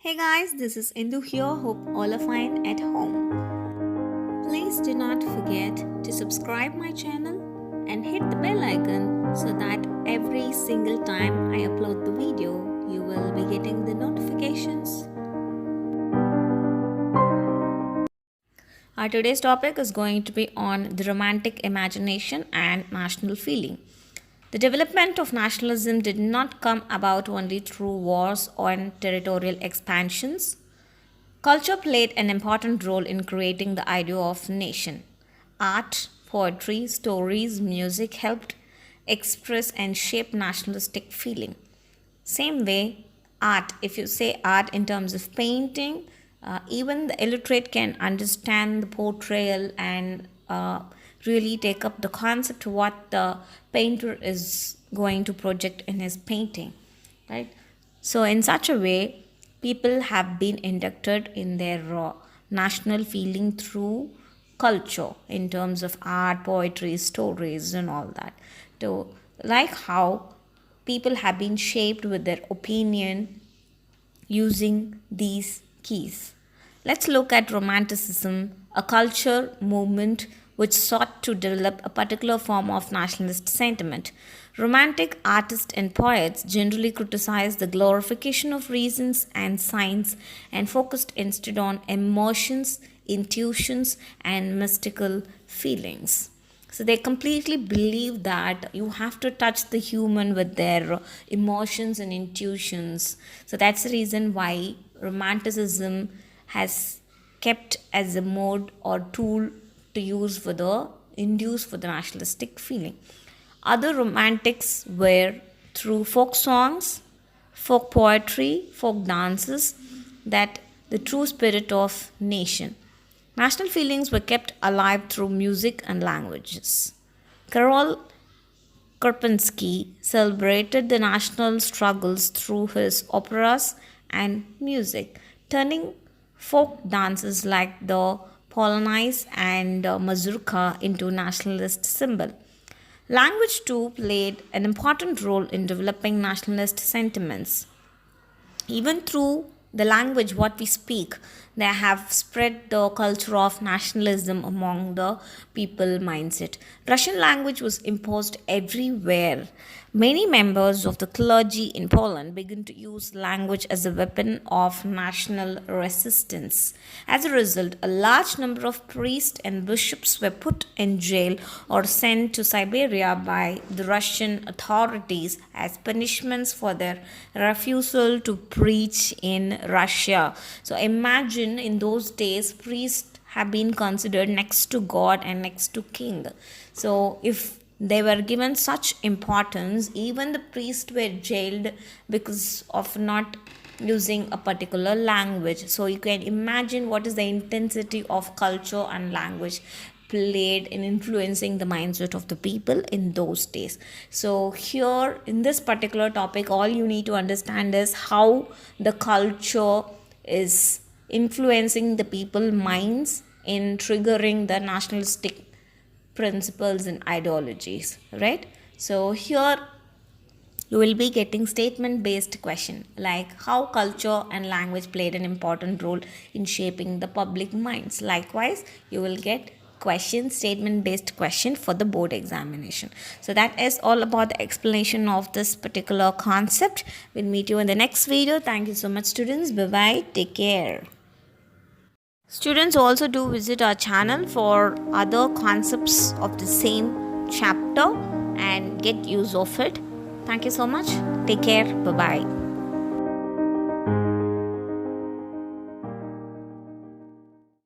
Hey guys, this is Indu here. Hope all are fine at home. Please do not forget to subscribe my channel and hit the bell icon so that every single time I upload the video, you will be getting the notifications. Our today's topic is going to be on the romantic imagination and national feeling. The development of nationalism did not come about only through wars and territorial expansions. Culture played an important role in creating the idea of nation. Art, poetry, stories, music helped express and shape nationalistic feeling. Same way, art, if you say art in terms of painting, even the illiterate can understand the portrayal and really take up the concept of what the painter is going to project in his painting, right? So, in such a way, people have been inducted in their national feeling through culture in terms of art, poetry, stories, and all that. So, like how people have been shaped with their opinion using these keys. Let's look at Romanticism, a culture movement which sought to develop a particular form of nationalist sentiment. Romantic artists and poets generally criticized the glorification of reasons and science and focused instead on emotions, intuitions, and mystical feelings. So they completely believe that you have to touch the human with their emotions and intuitions. So that's the reason why Romanticism has kept as a mode or tool to use for the induce for the nationalistic feeling. Other romantics were through folk songs, folk poetry, folk dances, that the true spirit of nation. National feelings were kept alive through music and languages. Karol Karpinski celebrated the national struggles through his operas and music, turning folk dances like the Polonaise and mazurka into nationalist symbol. Language too played an important role in developing nationalist sentiments. Even through the language what we speak, they have spread the culture of nationalism among the people mindset. Russian language was imposed everywhere. Many members of the clergy in Poland began to use language as a weapon of national resistance. As a result, a large number of priests and bishops were put in jail or sent to Siberia by the Russian authorities as punishments for their refusal to preach in Russia. So imagine in those days, priests have been considered next to God and next to king. So if they were given such importance, even the priests were jailed because of not using a particular language. So you can imagine what is the intensity of culture and language played in influencing the mindset of the people in those days. So here in this particular topic, all you need to understand is how the culture is influencing the people minds in triggering the nationalistic principles and ideologies, right? So here you will be getting statement based question like how culture and language played an important role in shaping the public minds. Likewise, you will get statement based question for the board examination. So that is all about the explanation of this particular concept. We'll meet you in the next video. Thank you so much, students. Bye bye, take care. Students, also do visit our channel for other concepts of the same chapter and get use of it. Thank you so much. Take care. Bye bye.